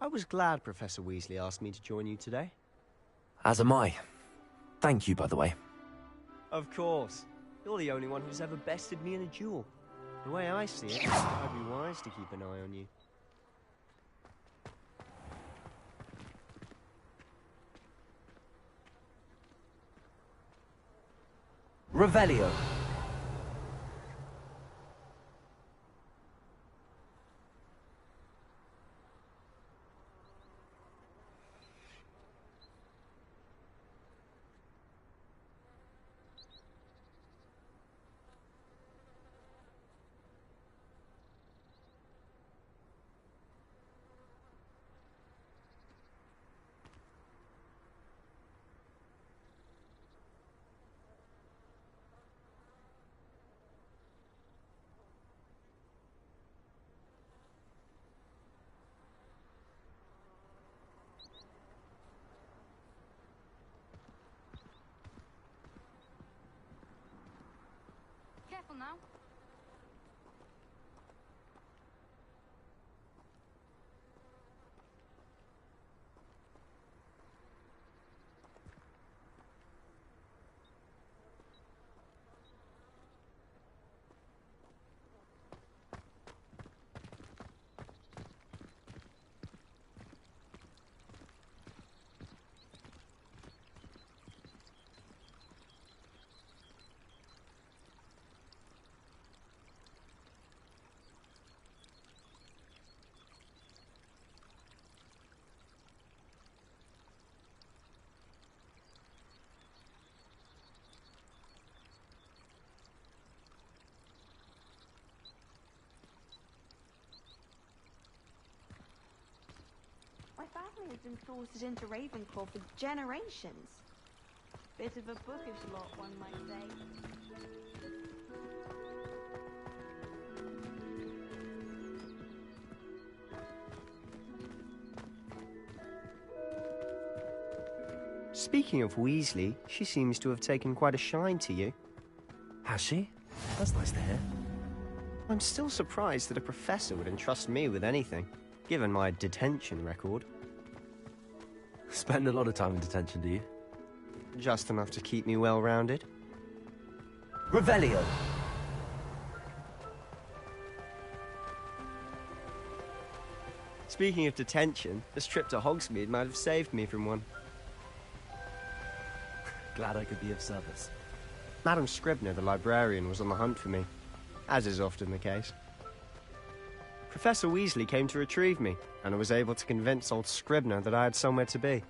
I was glad Professor Weasley asked me to join you today. As am I. Thank you, by the way. Of course. You're the only one who's ever bested me in a duel. The way I see it, I'd be wise to keep an eye on you. Revelio. Careful now. My family has been sorted into Ravenclaw for generations. Bit of a bookish lot, one might say. Speaking of Weasley, she seems to have taken quite a shine to you. Has she? That's nice to hear. I'm still surprised that a professor would entrust me with anything, given my detention record. Spend a lot of time in detention, do you? Just enough to keep me well-rounded. Revelio. Speaking of detention, this trip to Hogsmeade might have saved me from one. Glad I could be of service. Madam Scribner, the librarian, was on the hunt for me, as is often the case. Professor Weasley came to retrieve me, and I was able to convince old Scribner that I had somewhere to be.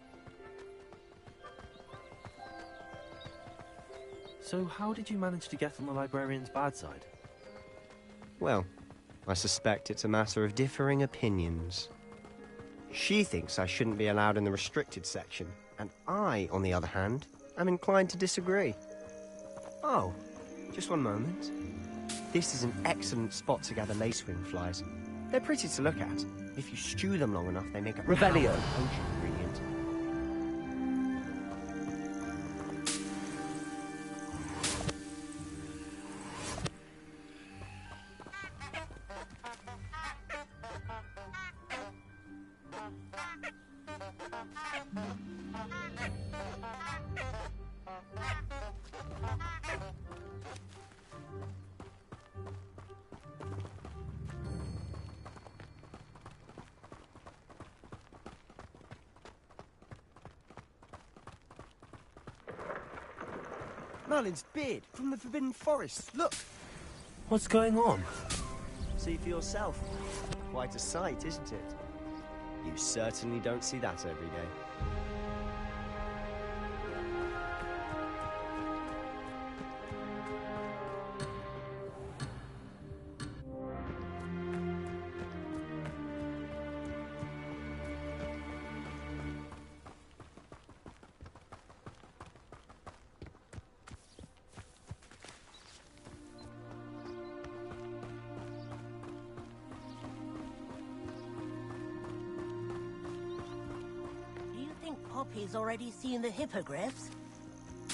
So how did you manage to get on the librarian's bad side? Well, I suspect it's a matter of differing opinions. She thinks I shouldn't be allowed in the restricted section, and I, on the other hand, am inclined to disagree. Oh, just one moment. This is an excellent spot to gather lacewing flies. They're pretty to look at. If you stew them long enough, they make a Revelio. potion ingredient. Merlin's beard from the Forbidden Forest. Look! What's going on? See for yourself. Quite a sight, isn't it? You certainly don't see that every day. Poppy's already seen the hippogriffs?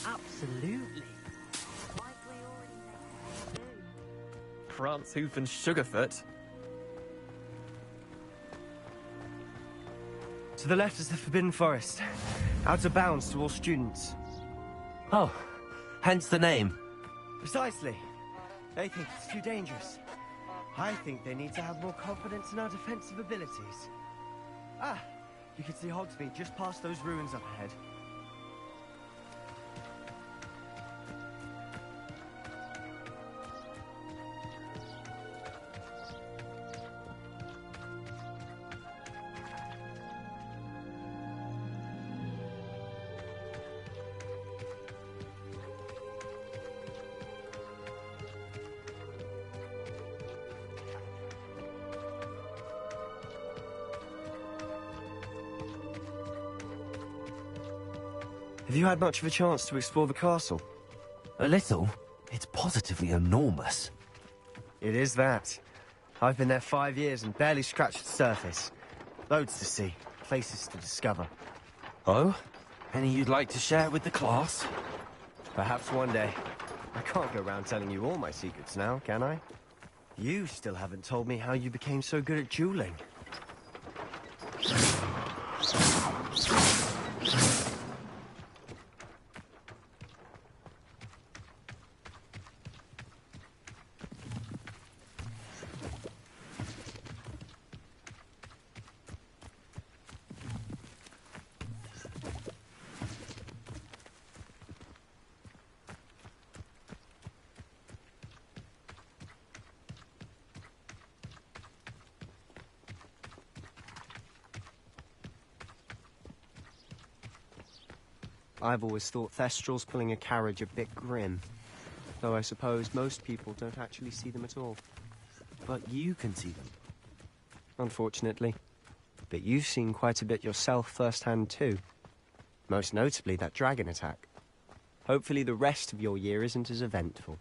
Absolutely. Like we already know to do. Prance, Hoof and Sugarfoot. To the left is the Forbidden Forest. Out of bounds to all students. Oh, hence the name. Precisely. They think it's too dangerous. I think they need to have more confidence in our defensive abilities. Ah, you can see Hogsmeade just past those ruins up ahead. Have you had much of a chance to explore the castle? A little. It's positively enormous. It is that. I've been there 5 years and barely scratched the surface. Loads to see, places to discover. Oh? Any you'd like to share with the class? Perhaps one day. I can't go around telling you all my secrets now, can I? You still haven't told me how you became so good at dueling. I've always thought Thestrals pulling a carriage a bit grim. Though I suppose most people don't actually see them at all. But you can see them. Unfortunately. But you've seen quite a bit yourself firsthand too. Most notably that dragon attack. Hopefully the rest of your year isn't as eventful.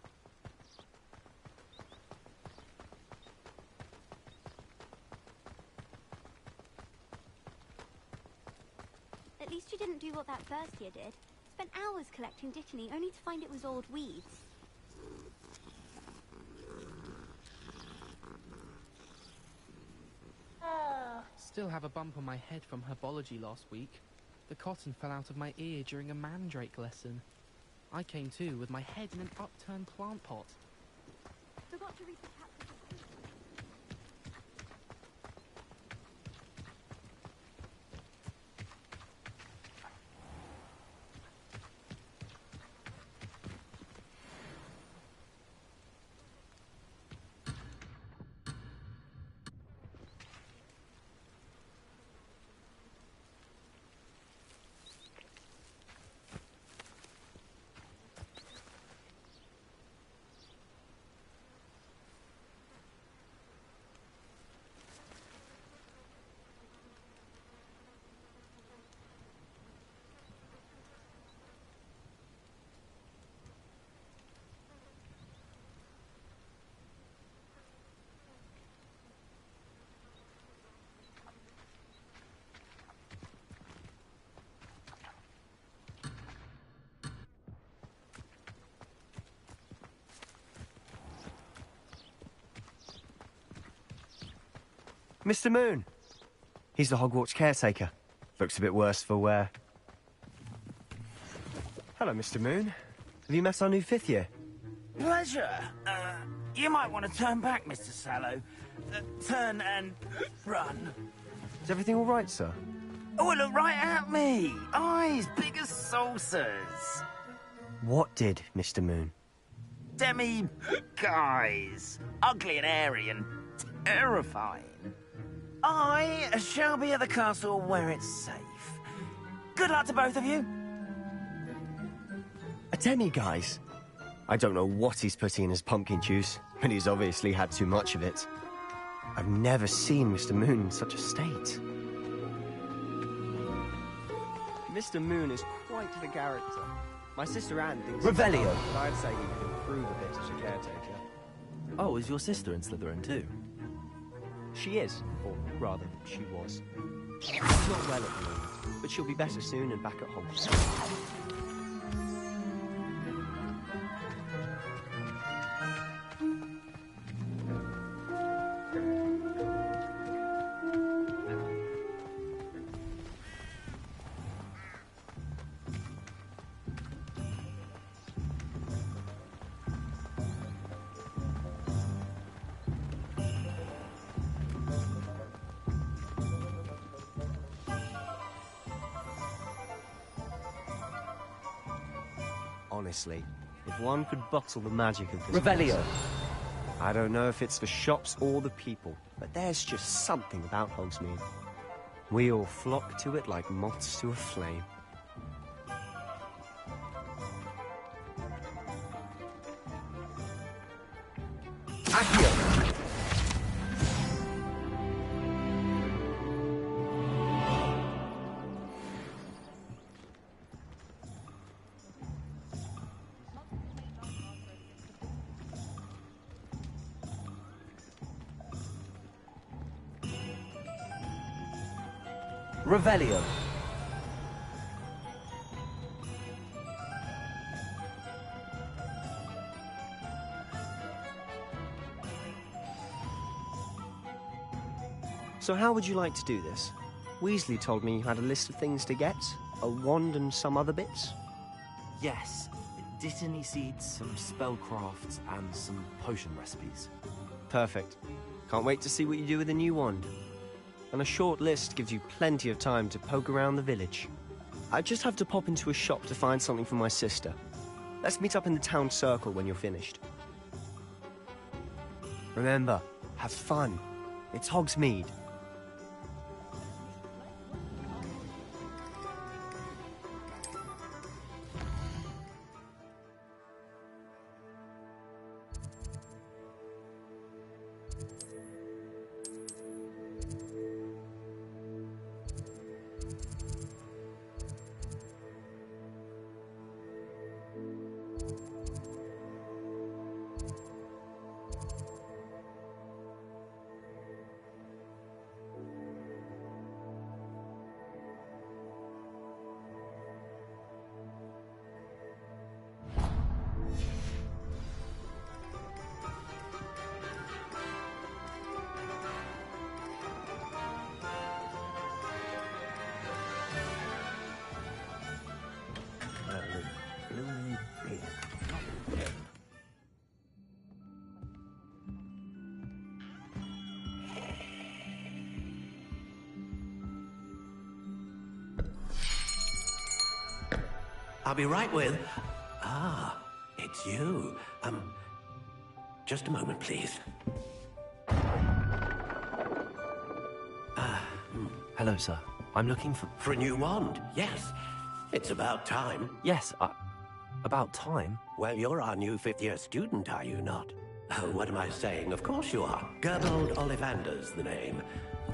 At least you didn't do what that first year did. Spent hours collecting Dittany only to find it was old weeds. Still have a bump on my head from herbology last week. The cotton fell out of my ear during a mandrake lesson. I came to with my head in an upturned plant pot. Forgot to read the chapter. Mr. Moon! He's the Hogwarts caretaker. Looks a bit worse for wear. Hello, Mr. Moon. Have you met our new 5th year? Pleasure. You might want to turn back, Mr. Sallow. Turn and run. Is everything all right, sir? Oh, look right at me. Eyes big as saucers. What did, Mr. Moon? Guys. Ugly and hairy and terrifying. I shall be at the castle where it's safe. Good luck to both of you. A demi-guise? I don't know what he's putting in his pumpkin juice, but he's obviously had too much of it. I've never seen Mr. Moon in such a state. Mr. Moon is quite the character. My sister Anne thinks... Revelio. But I'd say he could improve a bit as a caretaker. Oh, is your sister in Slytherin too? She is, or rather, she was. She's not well at the moment, but she'll be better soon and back at home. Honestly, if one could bottle the magic of this Revelio. place. I don't know if it's the shops or the people, but there's just something about Hogsmeade. We all flock to it like moths to a flame. Accio. Revelio. So how would you like to do this? Weasley told me you had a list of things to get, a wand and some other bits. Yes. Dittany seeds, some spellcrafts, and some potion recipes. Perfect. Can't wait to see what you do with the new wand. And a short list gives you plenty of time to poke around the village. I just have to pop into a shop to find something for my sister. Let's meet up in the town circle when you're finished. Remember, have fun. It's Hogsmeade. I'll be right with... Ah, it's you. Just a moment, please. Hello, sir. I'm looking for... For a new wand, yes. It's about time. Yes, about time. Well, you're our new fifth-year student, are you not? Oh, what am I saying? Of course you are. Gerbold Ollivander's the name.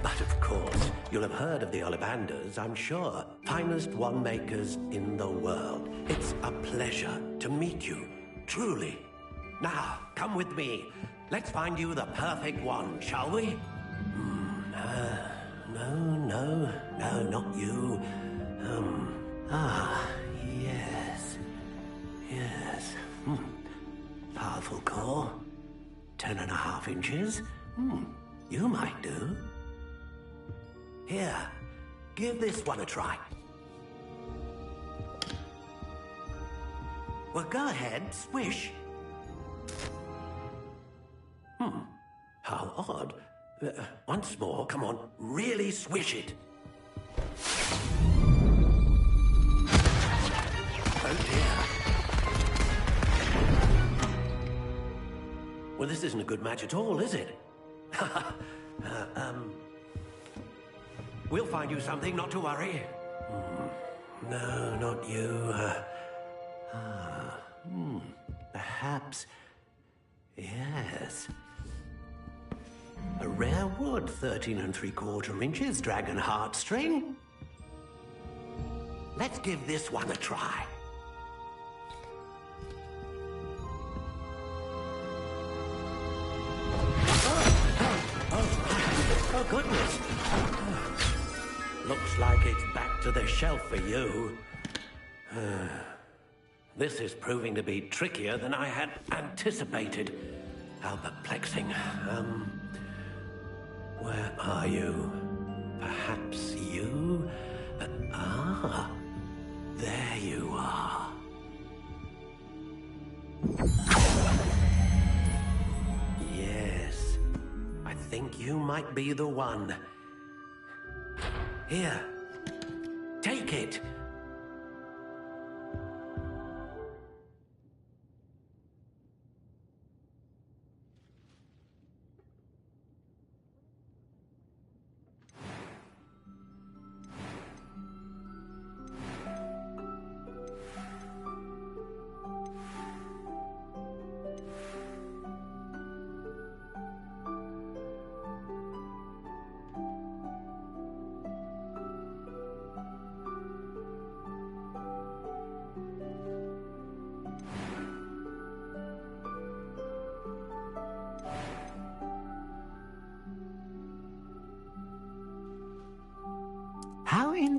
But of course, you'll have heard of the Ollivanders, I'm sure. Finest wand makers in the world. It's a pleasure to meet you, truly. Now, come with me. Let's find you the perfect wand, shall we? No, not you. Yes. Powerful core. 10.5 inches. You might do. Here, give this one a try. Well, go ahead, swish. How odd. Once more, come on, really swish it. Oh dear. Well, this isn't a good match at all, is it? We'll find you something, not to worry. No, not you. Perhaps... Yes. A rare wood, 13 3/4 inches, dragon heartstring. Let's give this one a try. Oh, goodness. Looks like it's back to the shelf for you. This is proving to be trickier than I had anticipated. How perplexing. Where are you? Perhaps you? There you are. Yes, I think you might be the one. Here, take it.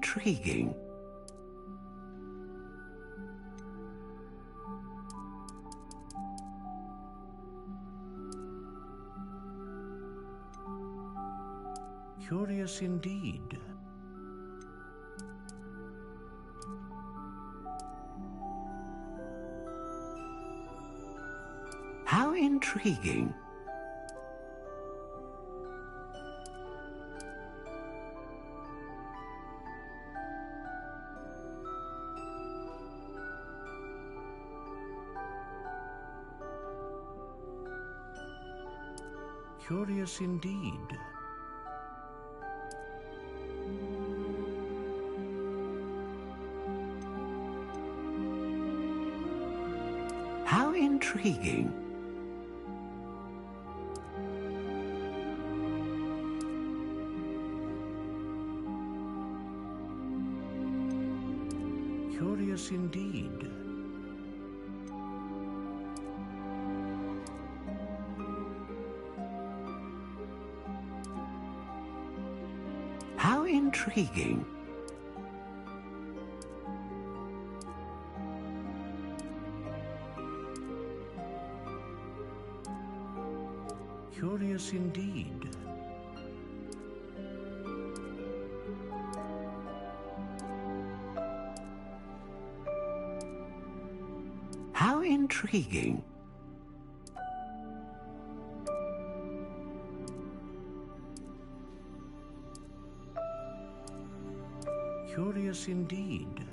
intriguing. Curious indeed. How intriguing. Curious indeed. How intriguing. Curious indeed. How intriguing. Curious indeed. How intriguing. Curious indeed.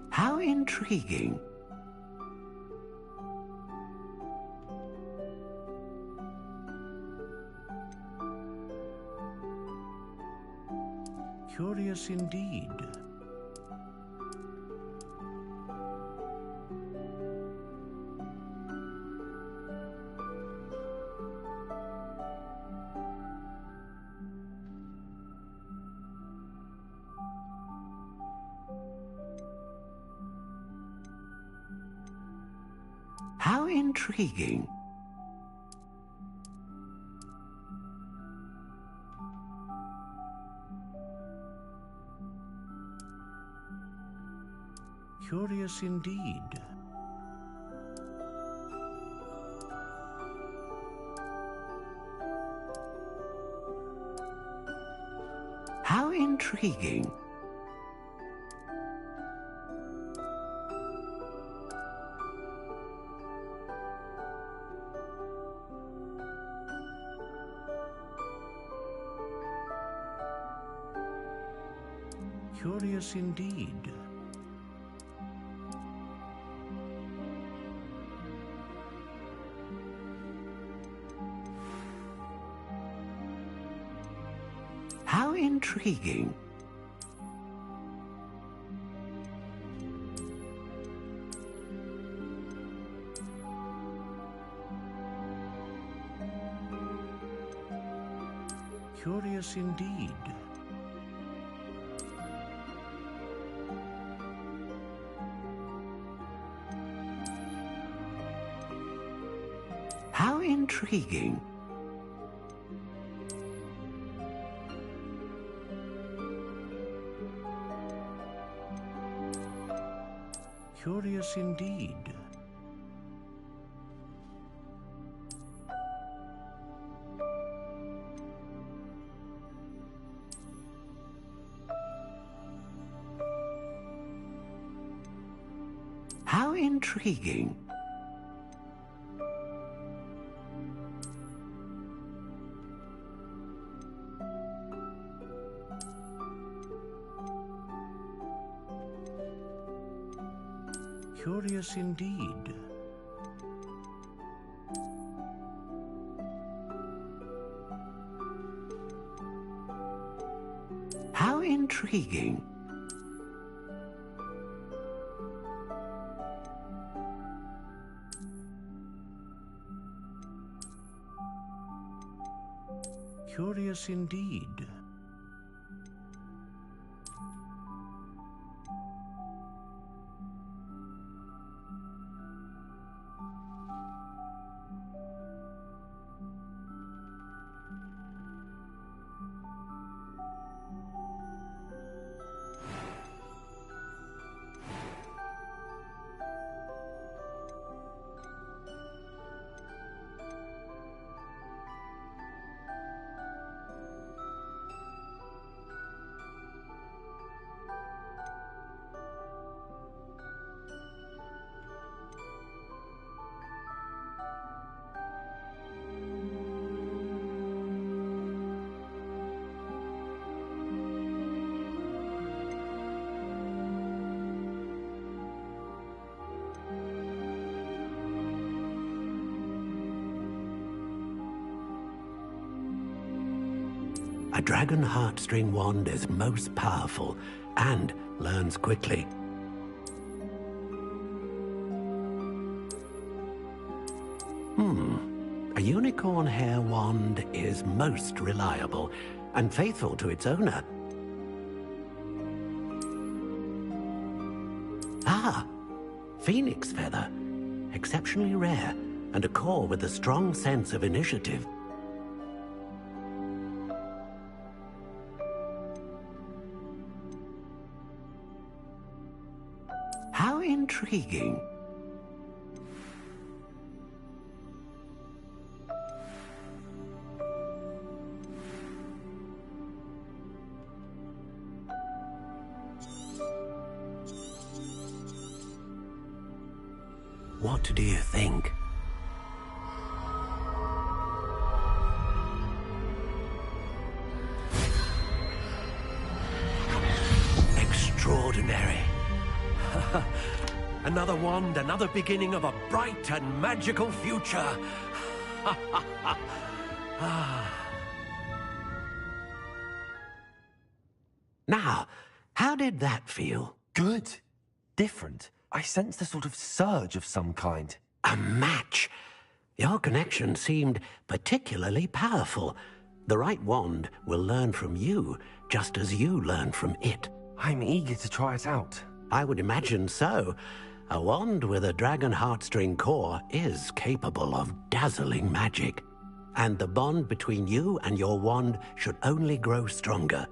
How intriguing. Curious indeed. How intriguing. Curious indeed. How intriguing. Curious indeed. How intriguing. Curious indeed. How intriguing. Curious indeed. How intriguing. Curious indeed. How intriguing. Curious indeed. A dragon heartstring wand is most powerful and learns quickly. A unicorn hair wand is most reliable and faithful to its owner. Ah, phoenix feather. Exceptionally rare, and a core with a strong sense of initiative. How intriguing. What do you think? Extraordinary. Another wand, another beginning of a bright and magical future. Now, how did that feel? Good. Different. I sensed a sort of surge of some kind. A match. Your connection seemed particularly powerful. The right wand will learn from you, just as you learn from it. I'm eager to try it out. I would imagine so. A wand with a dragon heartstring core is capable of dazzling magic. And the bond between you and your wand should only grow stronger.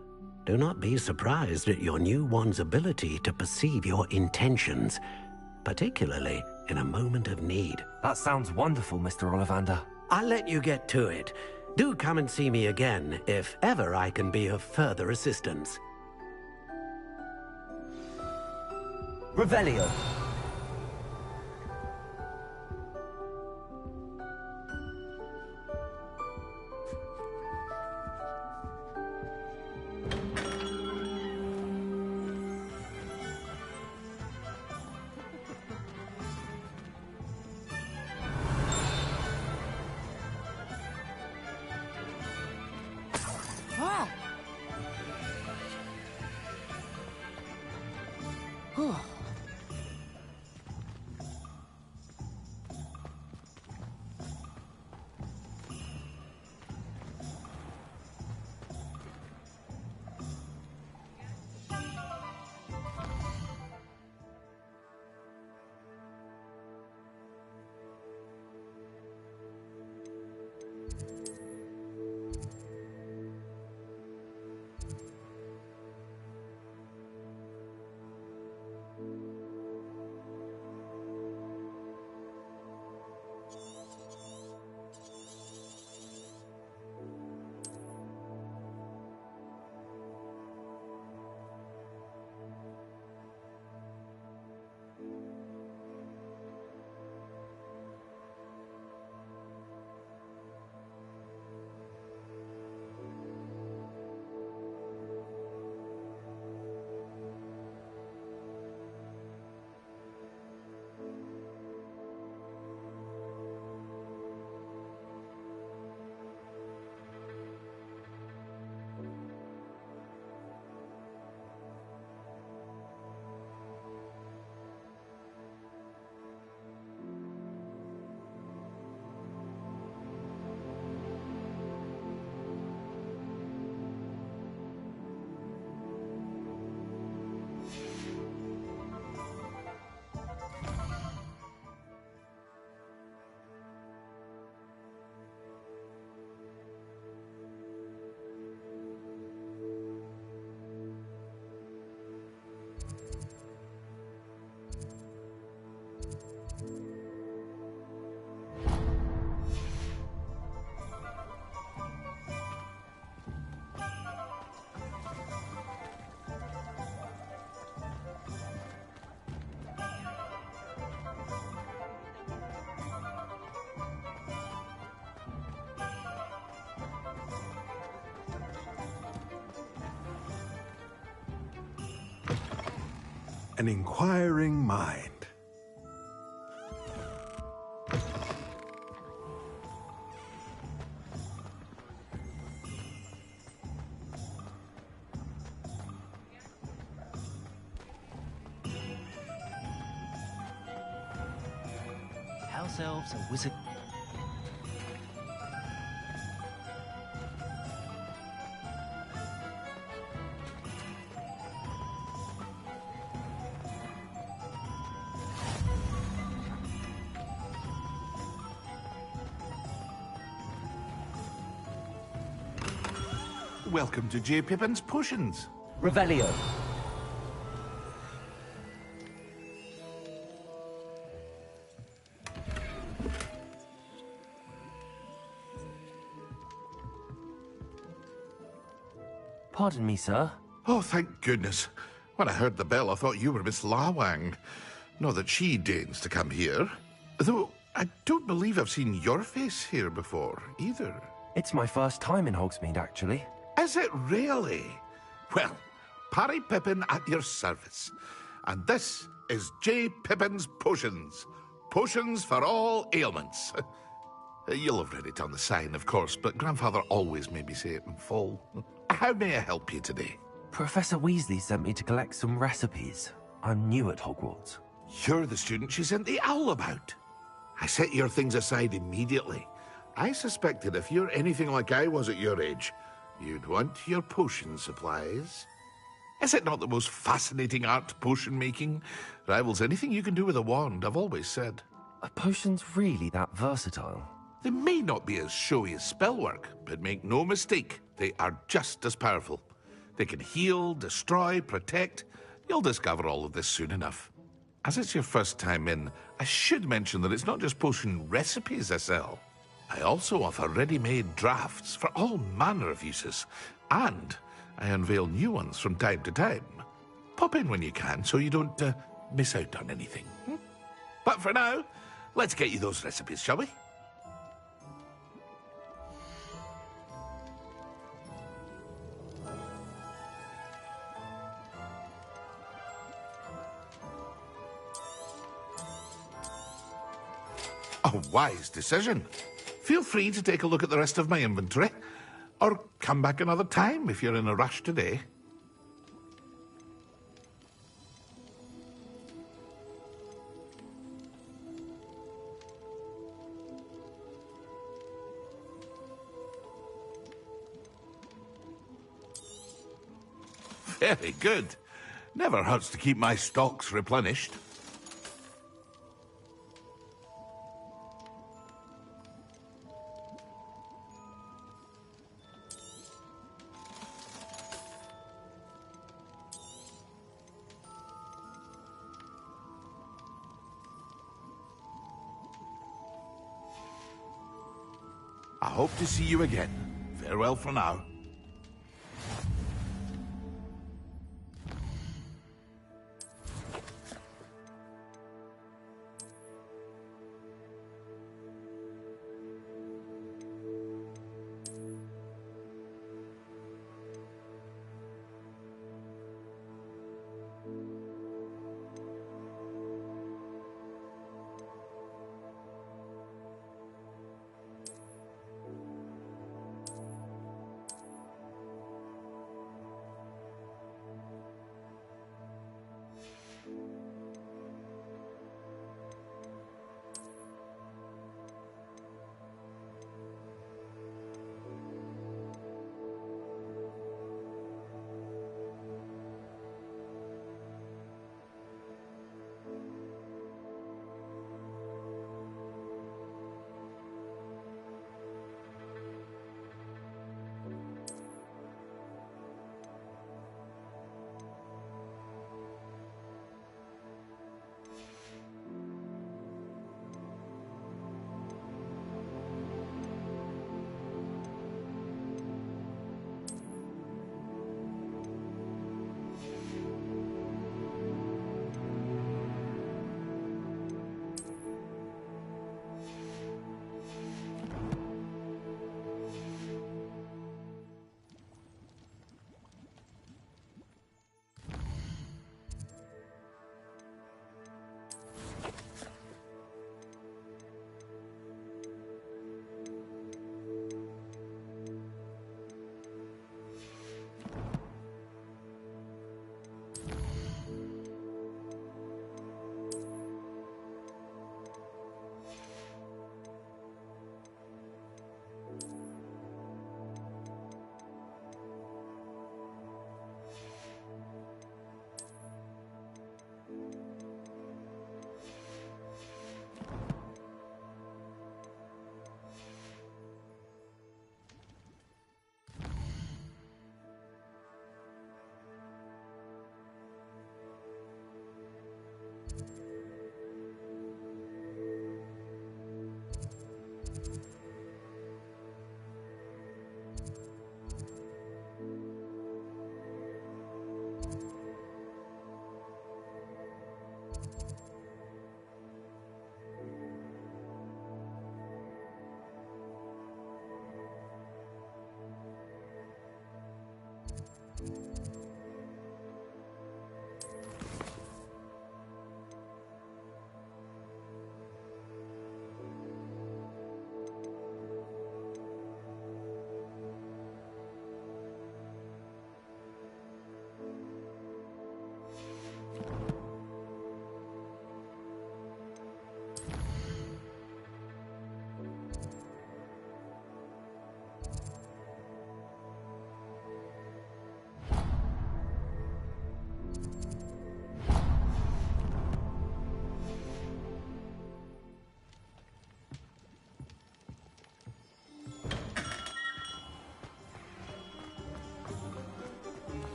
Do not be surprised at your new wand's ability to perceive your intentions, particularly in a moment of need. That sounds wonderful, Mr. Ollivander. I'll let you get to it. Do come and see me again if ever I can be of further assistance. Revelio. An inquiring mind. ourselves a wizard. Welcome to J. Pippin's Potions. Revelio. Pardon me, sir. Oh, thank goodness. When I heard the bell, I thought you were Miss Lawang. Not that she deigns to come here. Though, I don't believe I've seen your face here before, either. It's my first time in Hogsmeade, actually. Is it really? Well, Parry Pippin at your service. And this is J. Pippin's Potions. Potions for all ailments. You'll have read it on the sign, of course, but Grandfather always made me say it in full. How may I help you today? Professor Weasley sent me to collect some recipes. I'm new at Hogwarts. You're the student she sent the owl about. I set your things aside immediately. I suspected if you're anything like I was at your age, you'd want your potion supplies. Is it not the most fascinating art, potion making? Rivals anything you can do with a wand, I've always said. Are potions really that versatile? They may not be as showy as spellwork, but make no mistake, they are just as powerful. They can heal, destroy, protect. You'll discover all of this soon enough. As it's your first time in, I should mention that it's not just potion recipes I sell. I also offer ready-made drafts for all manner of uses, and I unveil new ones from time to time. Pop in when you can so you don't miss out on anything. But for now, let's get you those recipes, shall we? A wise decision. Feel free to take a look at the rest of my inventory, or come back another time if you're in a rush today. Very good. Never hurts to keep my stocks replenished. I hope to see you again. Farewell for now.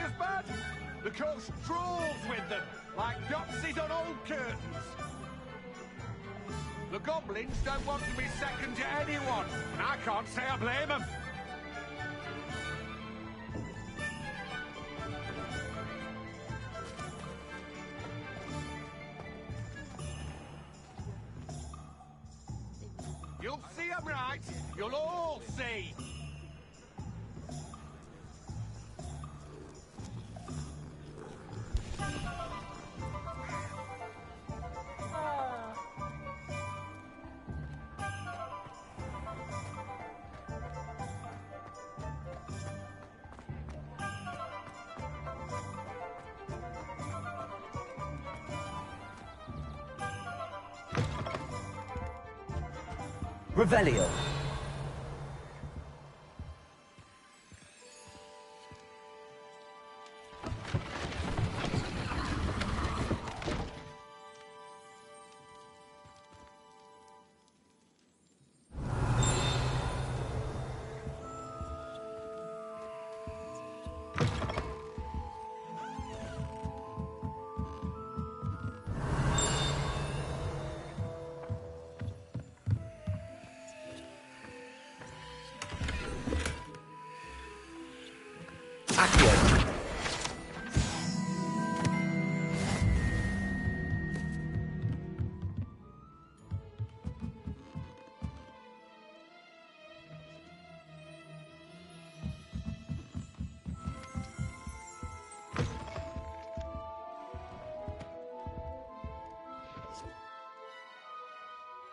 as bad. The coast drools with them, like doxies on old curtains. The goblins don't want to be second to anyone, and I can't say I blame them. You'll see them right. You'll all see. Revelio.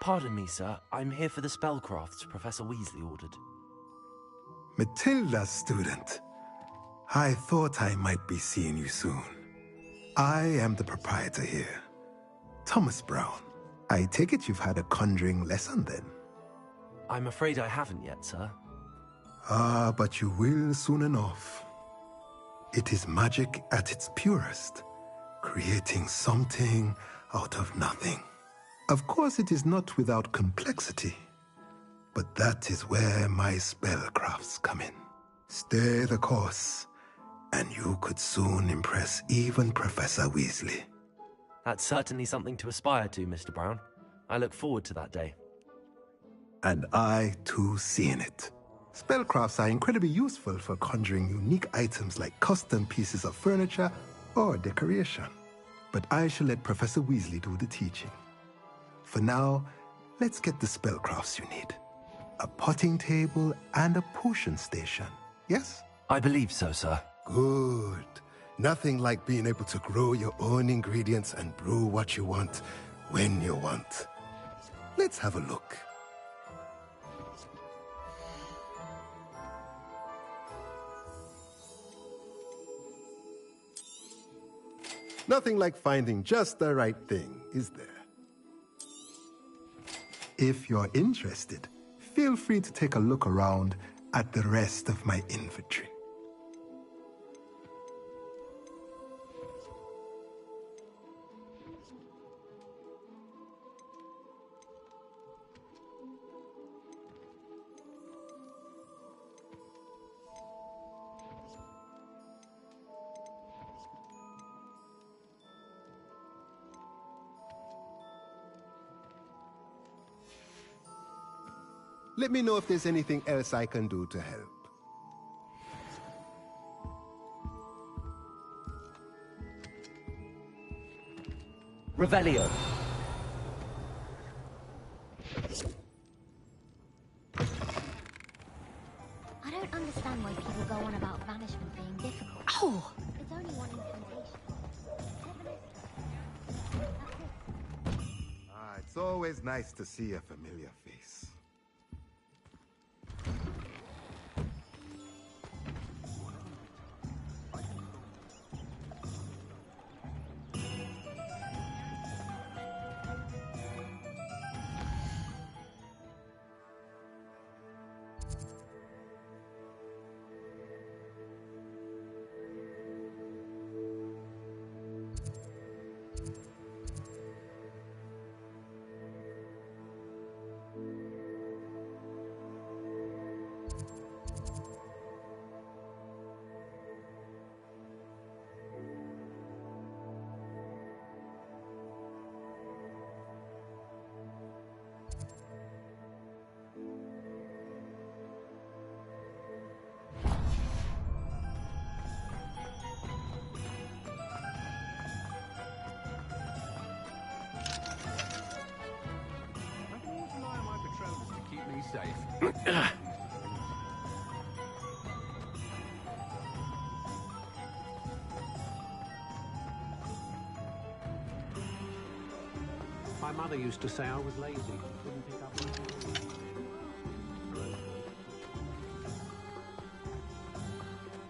Pardon me, sir. I'm here for the spellcrafts Professor Weasley ordered. Matilda, student. I thought I might be seeing you soon. I am the proprietor here, Thomas Brown. I take it you've had a conjuring lesson then? I'm afraid I haven't yet, sir. Ah, but you will soon enough. It is magic at its purest, creating something out of nothing. Of course, it is not without complexity, but that is where my spellcrafts come in. Stay the course, and you could soon impress even Professor Weasley. That's certainly something to aspire to, Mr. Brown. I look forward to that day. And I, too, see in it. Spellcrafts are incredibly useful for conjuring unique items like custom pieces of furniture or decoration. But I shall let Professor Weasley do the teaching. For now, let's get the spellcrafts you need. A potting table and a potion station, yes? I believe so, sir. Good. Nothing like being able to grow your own ingredients and brew what you want, when you want. Let's have a look. Nothing like finding just the right thing, is there? If you're interested, feel free to take a look around at the rest of my inventory. Let me know if there's anything else I can do to help. Revelio. I don't understand why people go on about banishment being difficult. Oh! It's only one incantation. It's always nice to see a familiar face. safe. My mother used to say I was lazy. Couldn't pick up my...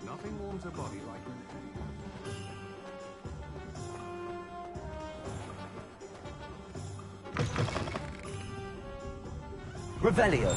Nothing warms a body like Revelio.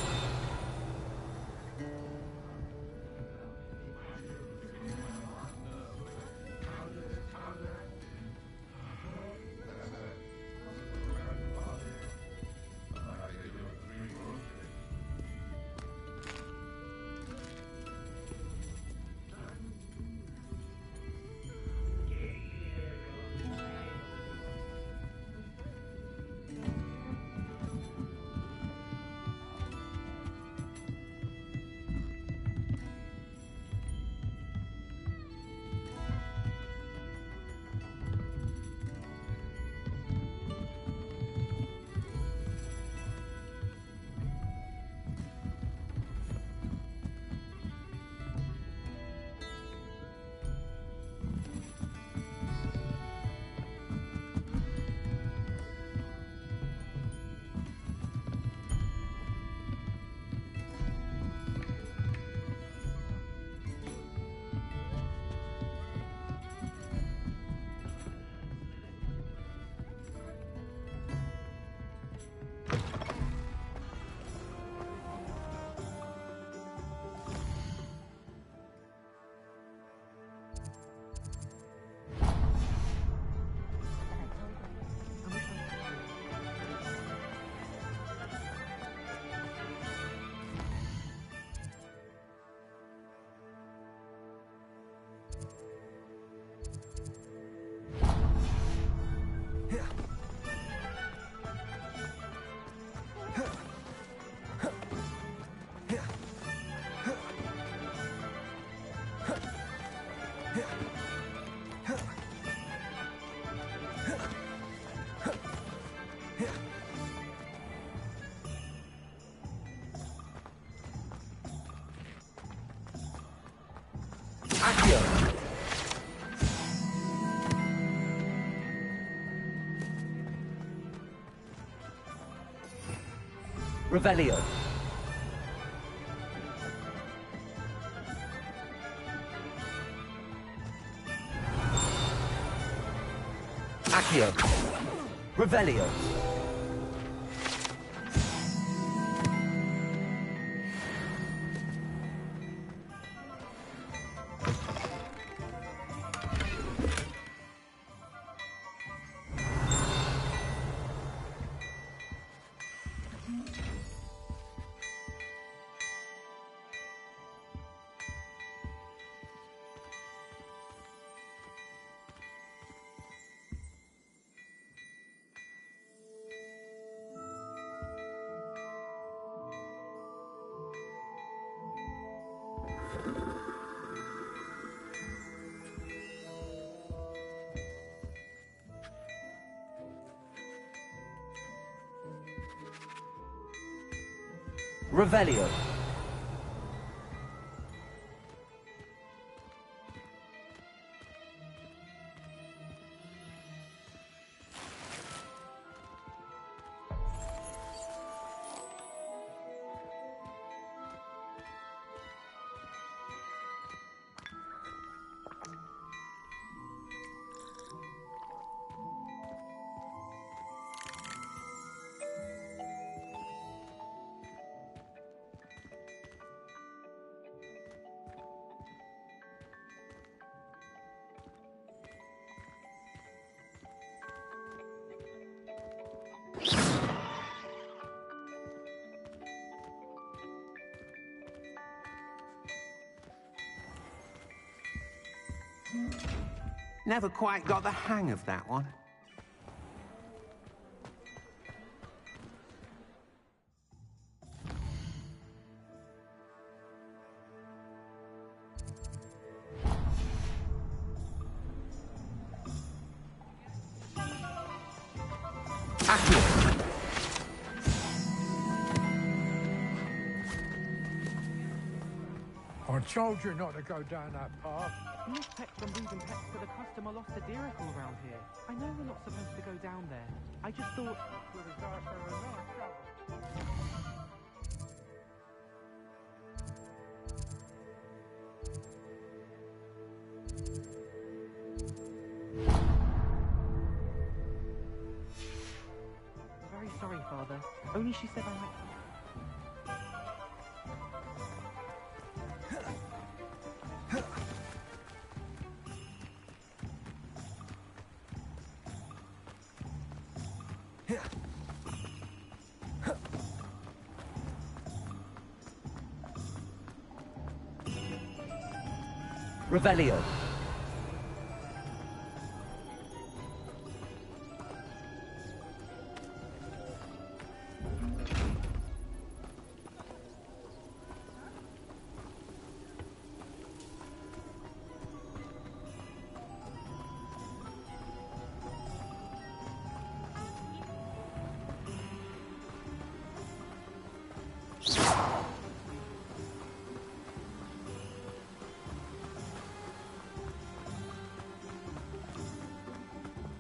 Revelio. Accio. Revelio. Revelio. Never quite got the hang of that one. I told you not to go down that path. Miss Peck from Breeding Pets said a customer lost a deericle around here. I know we're not supposed to go down there. I just thought... Very sorry, Father. Only she said I might... Revelio.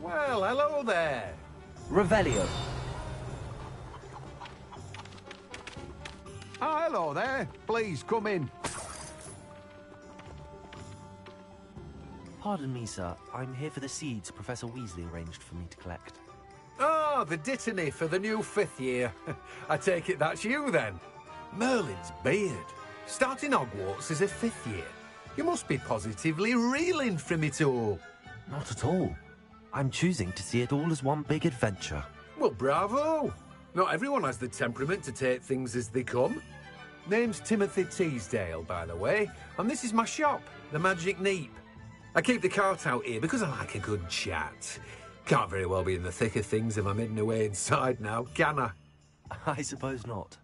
Well, hello there. Revelio. Oh, hello there. Please, come in. Pardon me, sir. I'm here for the seeds Professor Weasley arranged for me to collect. Oh, the dittany for the new 5th year. I take it that's you, then. Merlin's beard. Starting Hogwarts as a 5th year. You must be positively reeling from it all. Not at all. I'm choosing to see it all as one big adventure. Well, bravo. Not everyone has the temperament to take things as they come. Name's Timothy Teasdale, by the way, and this is my shop, the Magic Neep. I keep the cart out here because I like a good chat. Can't very well be in the thick of things if I'm hidden away inside now, can I? I suppose not.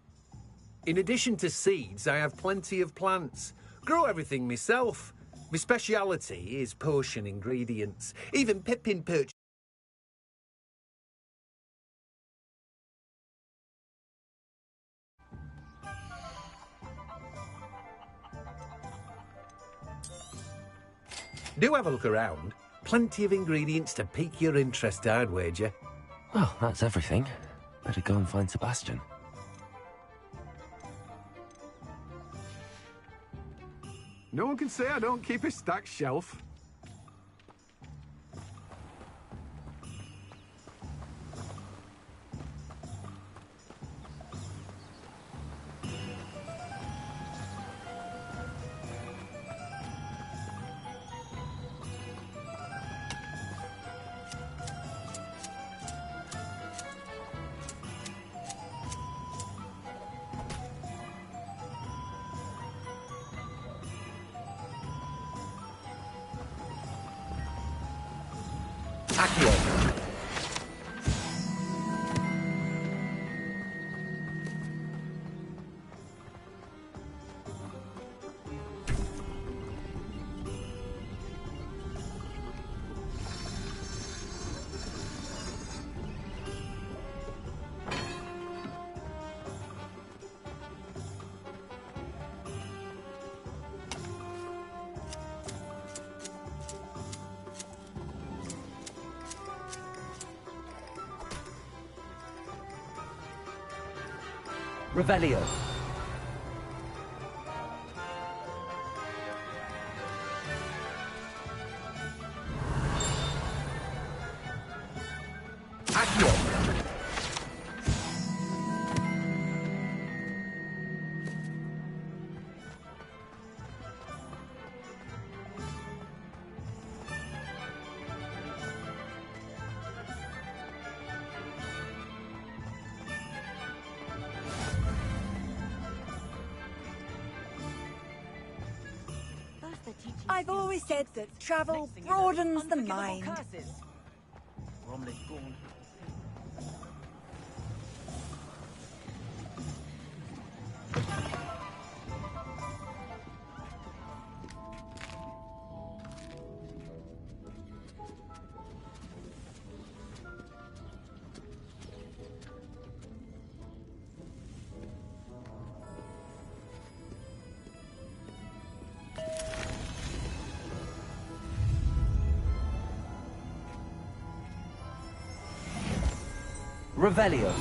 In addition to seeds, I have plenty of plants. Grow everything myself. My speciality is potion ingredients. Even Pippin perch. Do have a look around. Plenty of ingredients to pique your interest, I'd wager. Well, that's everything. Better go and find Sebastian. No one can say I don't keep a stacked shelf. Accio. Revelio. Accio. I've always said that travel broadens the mind. Bromley Gaunt. Revelio.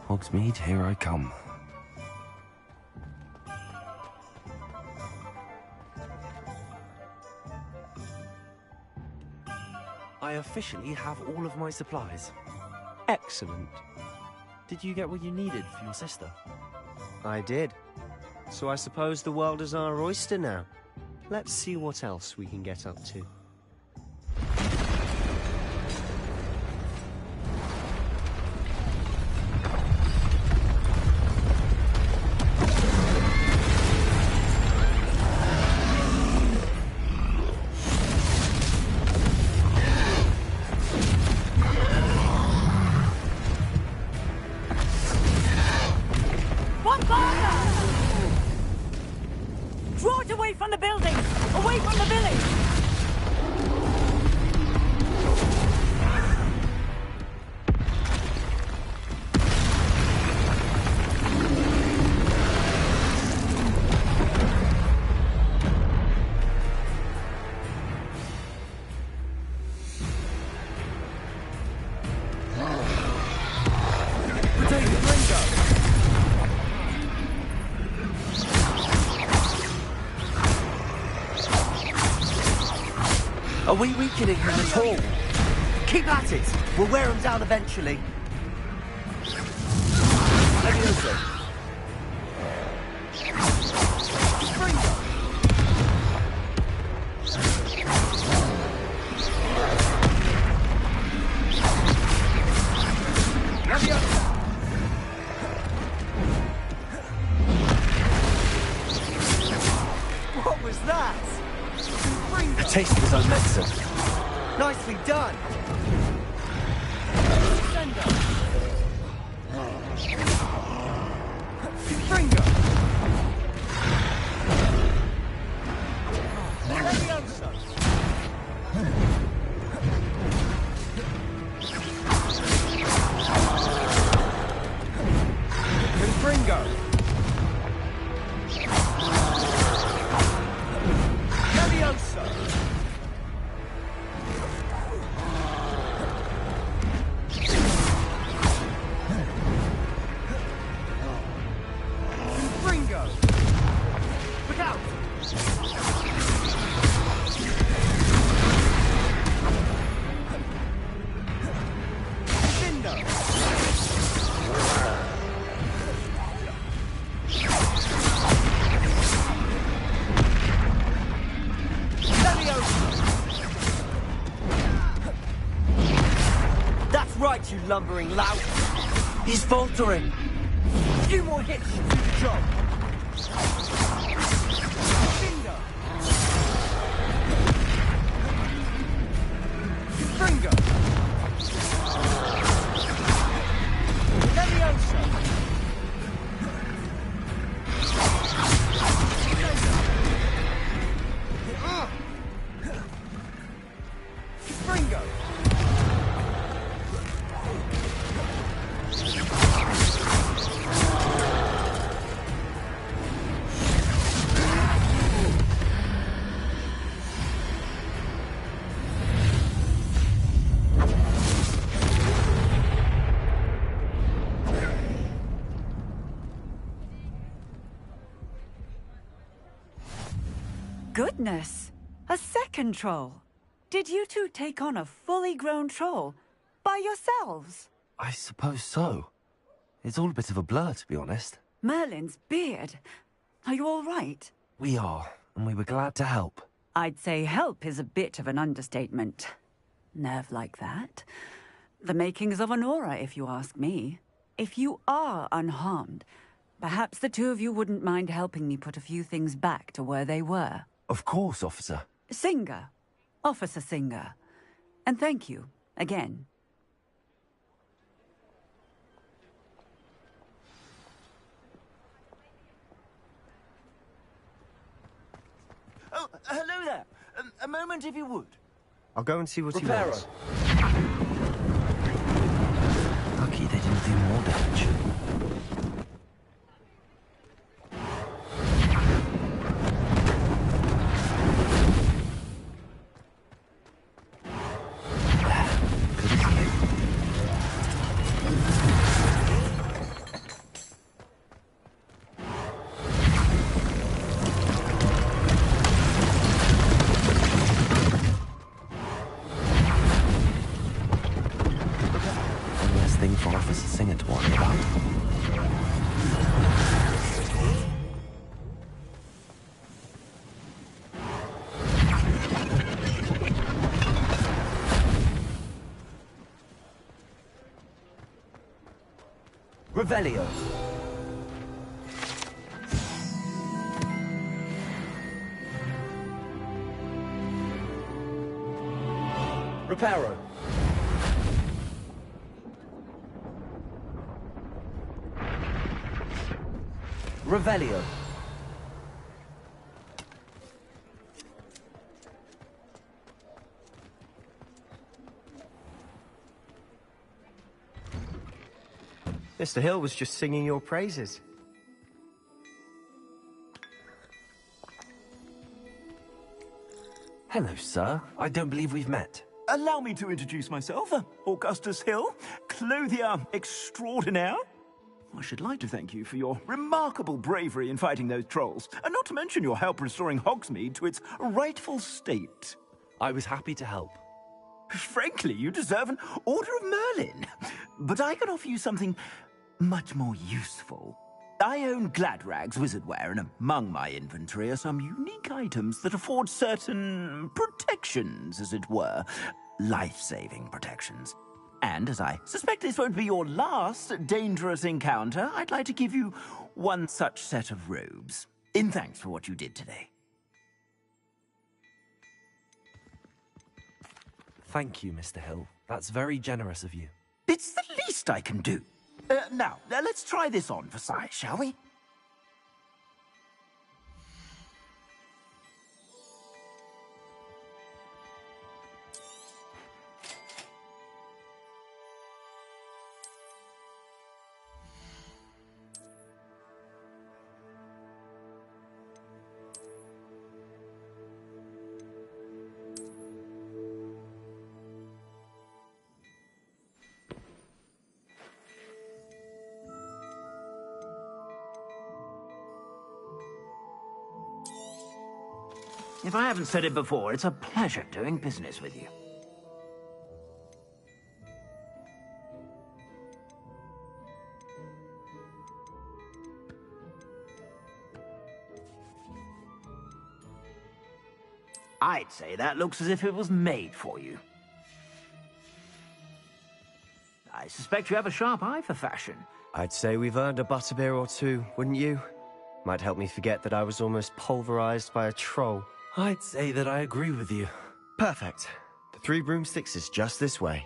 Hogsmeade, here I come. I officially have all of my supplies. Excellent. Did you get what you needed for your sister? I did. So I suppose the world is our oyster now. Let's see what else we can get up to. Draw it away from the building! Away from the village! Are we weakening him at all? Keep at it. We'll wear him down eventually. Levioso. What was that? A taste of his own medicine. Nicely done! Fringo! Levioso! Fringo! Levioso! Fringo! Look out! Cindo! That's right, you lumbering lout. He's faltering. A few more hits to do the job. Cindo! Fringo! Levioso! Fringo! Goodness! A second troll! Did you two take on a fully grown troll? By yourselves? I suppose so. It's all a bit of a blur, to be honest. Merlin's beard. Are you all right? We are, and we were glad to help. I'd say help is a bit of an understatement. Nerve like that. The makings of an aura, if you ask me. If you are unharmed, perhaps the two of you wouldn't mind helping me put a few things back to where they were. Of course, officer. Singer. Officer Singer. And thank you, again. hello there. A moment if you would. I'll go and see what he Reparo. wants. Lucky they didn't do more damage. Thing for Officer Singer to worry about. Revelio. Reparo. Revelio. Mr. Hill was just singing your praises. Hello, sir. I don't believe we've met. Allow me to introduce myself, Augustus Hill, clothier extraordinaire. I should like to thank you for your remarkable bravery in fighting those trolls, and not to mention your help restoring Hogsmeade to its rightful state. I was happy to help. Frankly, you deserve an Order of Merlin. But I can offer you something much more useful. I own Gladrag's wizardware, and among my inventory are some unique items that afford certain protections, as it were. Life-saving protections. And as I suspect this won't be your last dangerous encounter, I'd like to give you one such set of robes, in thanks for what you did today. Thank you, Mr. Hill. That's very generous of you. It's the least I can do. Now, let's try this on for size, shall we? If I haven't said it before, it's a pleasure doing business with you. I'd say that looks as if it was made for you. I suspect you have a sharp eye for fashion. I'd say we've earned a butterbeer or two, wouldn't you? Might help me forget that I was almost pulverized by a troll. I'd say that I agree with you. Perfect. The Three Broomsticks is just this way.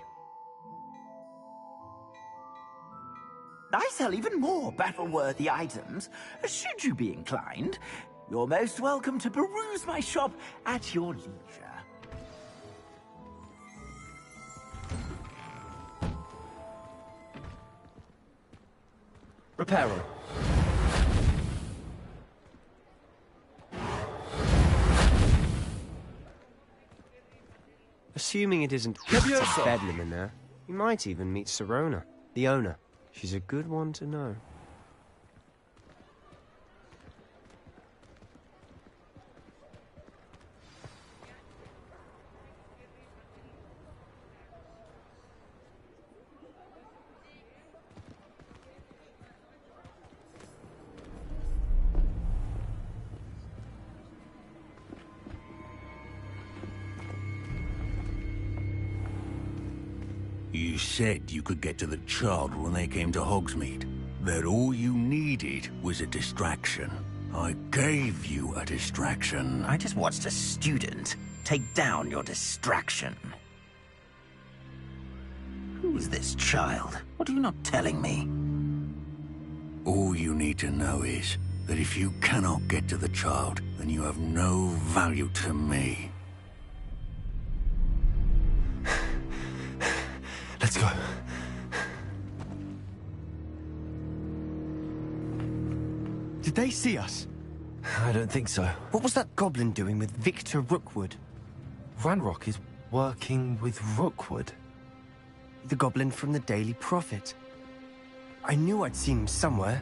I sell even more battle-worthy items. Should you be inclined, you're most welcome to peruse my shop at your leisure. Reparo. Assuming it isn't Leviosa. bedlam in there, you might even meet Sirona, the owner. She's a good one to know. You said you could get to the child when they came to Hogsmeade. That all you needed was a distraction. I gave you a distraction. I just watched a student take down your distraction. Who's this child? What are you not telling me? All you need to know is that if you cannot get to the child, then you have no value to me. Let's go. Did they see us? I don't think so. What was that goblin doing with Victor Rookwood? Ranrock is working with Rookwood. The goblin from the Daily Prophet. I knew I'd seen him somewhere.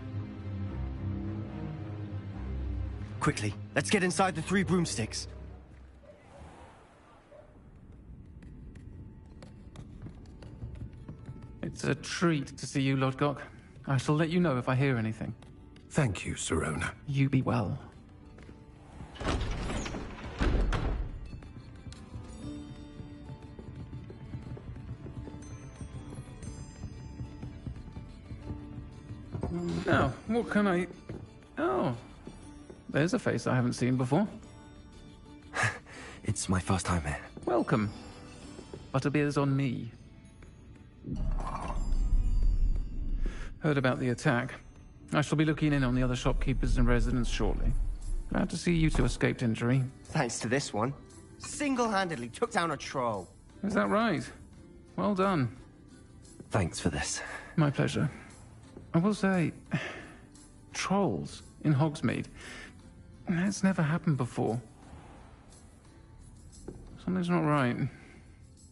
Quickly, let's get inside the 3 broomsticks. It's a treat to see you, Lodgok. I shall let you know if I hear anything. Thank you, Sirona. You be well. Now, what can I... Oh, there's a face I haven't seen before. It's my first time here. Welcome. Butterbeer's on me. Heard about the attack. I shall be looking in on the other shopkeepers and residents shortly. Glad to see you two escaped injury. Thanks to this one. Single-handedly took down a troll. Is that right? Well done. Thanks for this. My pleasure. I will say, trolls in Hogsmeade. That's never happened before. Something's not right.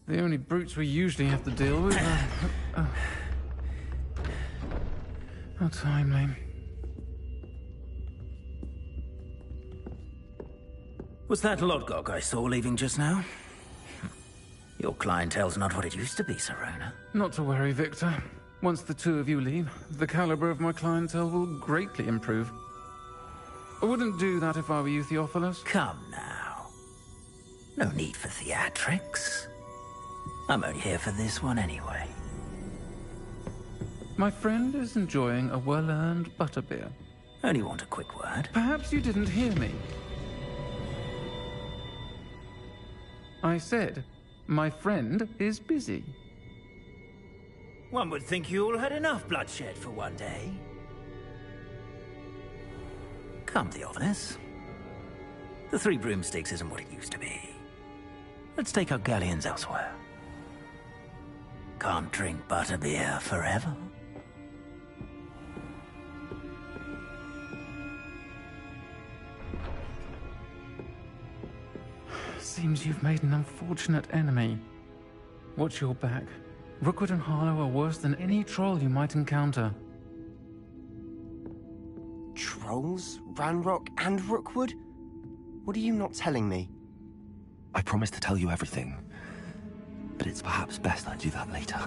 The only brutes we usually have to deal with are... How timely. Was that Lodgok I saw leaving just now? Your clientele's not what it used to be, Sirona. Not to worry, Victor. Once the two of you leave, the caliber of my clientele will greatly improve. I wouldn't do that if I were you, Theophilus. Come now. No need for theatrics. I'm only here for this one anyway. My friend is enjoying a well-earned butterbeer. Only want a quick word. Perhaps you didn't hear me. I said, my friend is busy. One would think you all had enough bloodshed for one day. Come, Theophilus. The 3 broomsticks isn't what it used to be. Let's take our galleons elsewhere. Can't drink butterbeer forever. Seems you've made an unfortunate enemy. Watch your back. Rookwood and Harlow are worse than any troll you might encounter. Trolls? Ranrock and Rookwood? What are you not telling me? I promised to tell you everything, but it's perhaps best I do that later.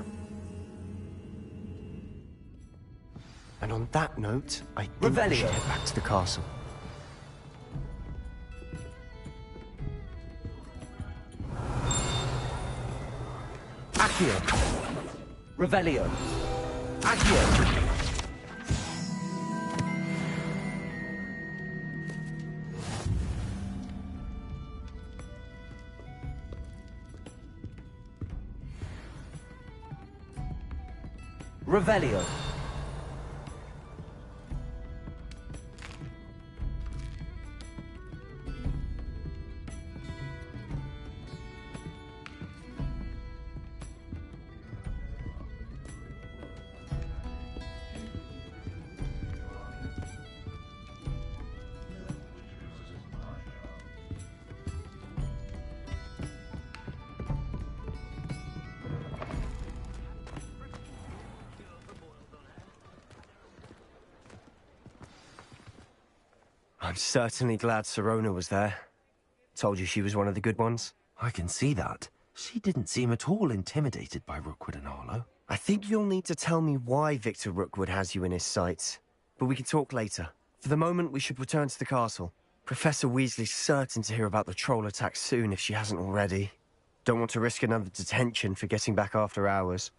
And on that note, I think we should head back to the castle. Accio. Revelio. Accio. Revelio. I'm certainly glad Sirona was there. Told you she was one of the good ones. I can see that. She didn't seem at all intimidated by Rookwood and Harlow. I think you'll need to tell me why Victor Rookwood has you in his sights. But we can talk later. For the moment, we should return to the castle. Professor Weasley's certain to hear about the troll attack soon if she hasn't already. Don't want to risk another detention for getting back after hours.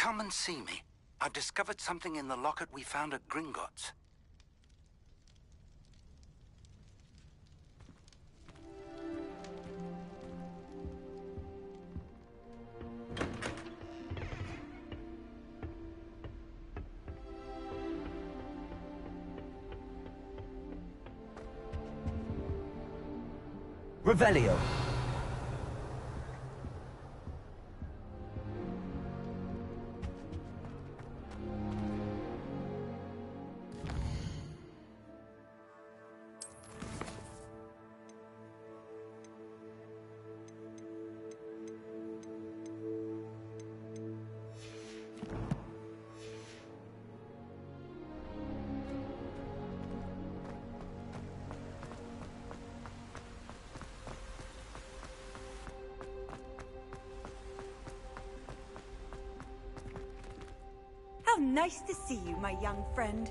Come and see me. I've discovered something in the locket we found at Gringotts. Revelio. How nice to see you, my young friend.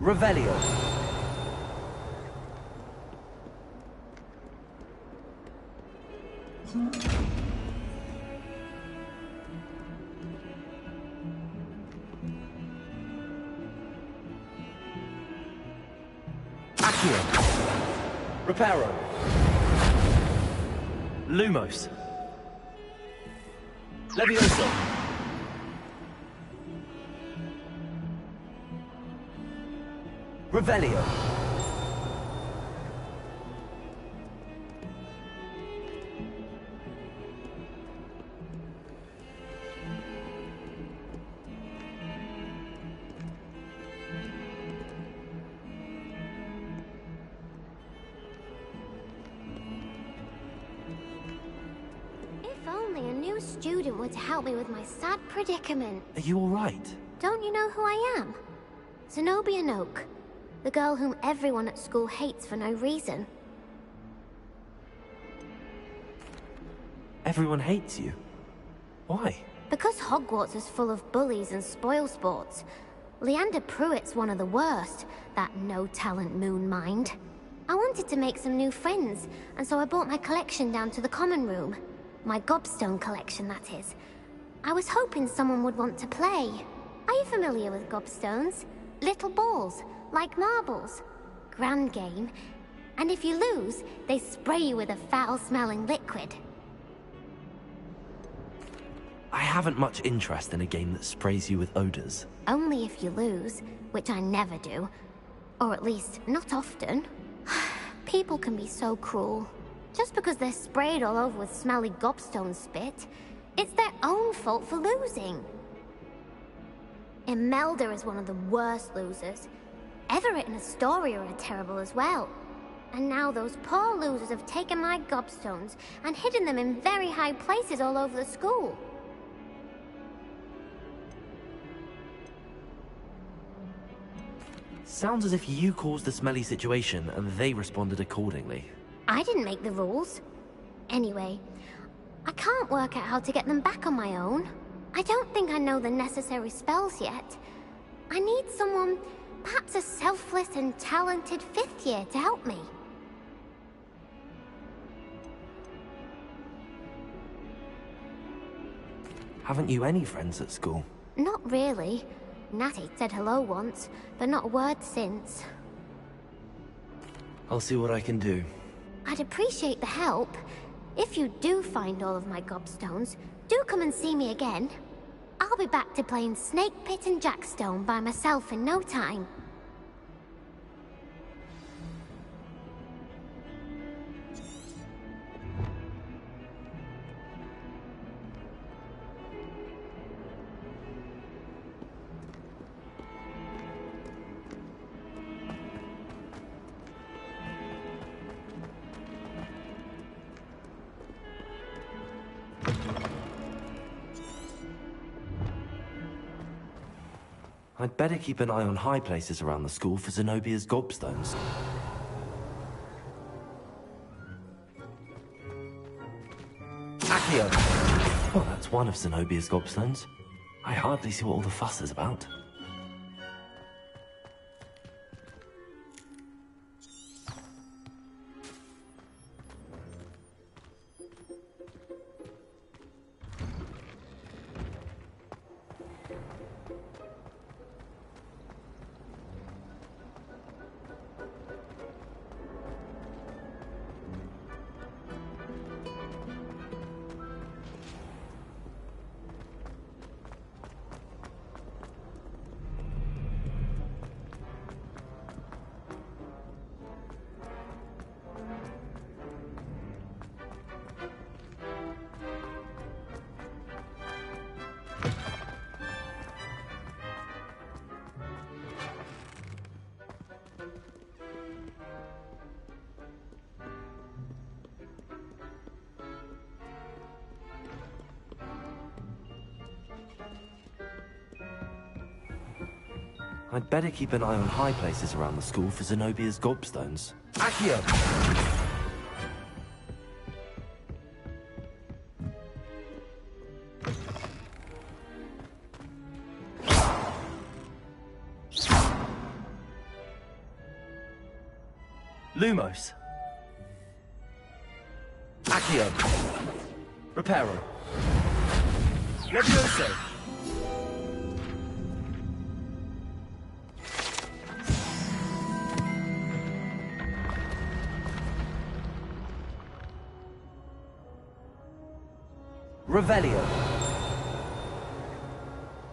Revelio. Accio. Reparo. Lumos. Levioso. Revelio. new student were to help me with my sad predicament. Are you alright? Don't you know who I am? Zenobia Noak, the girl whom everyone at school hates for no reason. Everyone hates you. Why? Because Hogwarts is full of bullies and spoilsports. Leander Pruitt's one of the worst, that no-talent moon mind. I wanted to make some new friends, and so I brought my collection down to the common room. My gobstone collection, that is. I was hoping someone would want to play. Are you familiar with gobstones? Little balls, like marbles. Grand game. And if you lose, they spray you with a foul-smelling liquid. I haven't much interest in a game that sprays you with odors. Only if you lose, which I never do. Or at least, not often. People can be so cruel. Just because they're sprayed all over with smelly gobstone spit, it's their own fault for losing. Imelda is one of the worst losers. Everett and Astoria are terrible as well. And now those poor losers have taken my gobstones and hidden them in very high places all over the school. Sounds as if you caused the smelly situation and they responded accordingly. I didn't make the rules. Anyway, I can't work out how to get them back on my own. I don't think I know the necessary spells yet. I need someone, perhaps a selfless and talented 5th year to help me. Haven't you any friends at school? Not really. Natty said hello once, but not a word since. I'll see what I can do. I'd appreciate the help. If you do find all of my gobstones, do come and see me again. I'll be back to playing Snake Pit and Jackstone by myself in no time. I'd better keep an eye on high places around the school for Zenobia's gobstones. Accio! Well, that's one of Zenobia's gobstones. I hardly see what all the fuss is about. I'd better keep an eye on high places around the school for Zenobia's gobstones. Accio! Lumos. Accio. Reparo. Levioso. Revelio.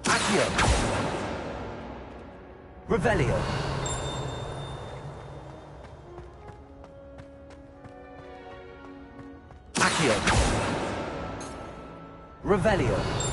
Accio. Revelio. Accio. Revelio.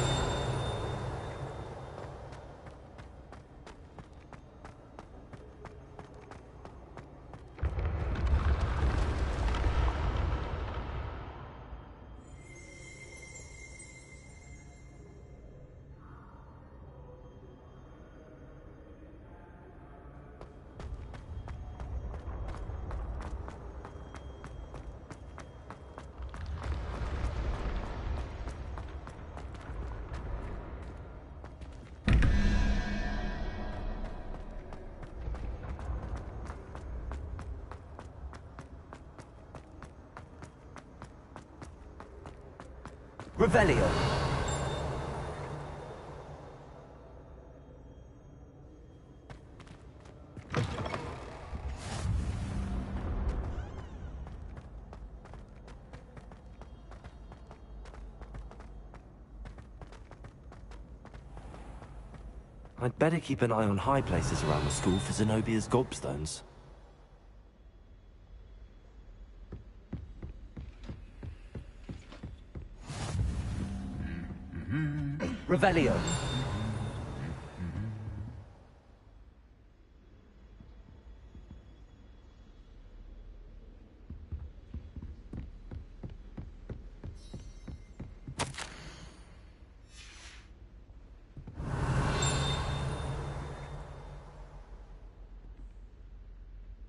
Revelio. I'd better keep an eye on high places around the school for Zenobia's gobstones. Revelio.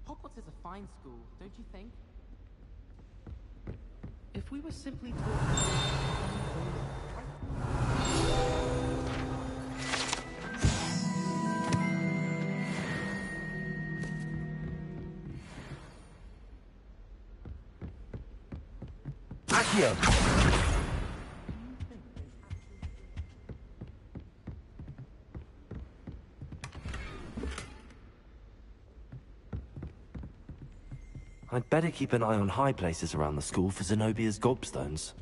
Hogwarts is a fine school, don't you think? If we were simply talking... Accio. I'd better keep an eye on high places around the school for Zenobia's gobstones.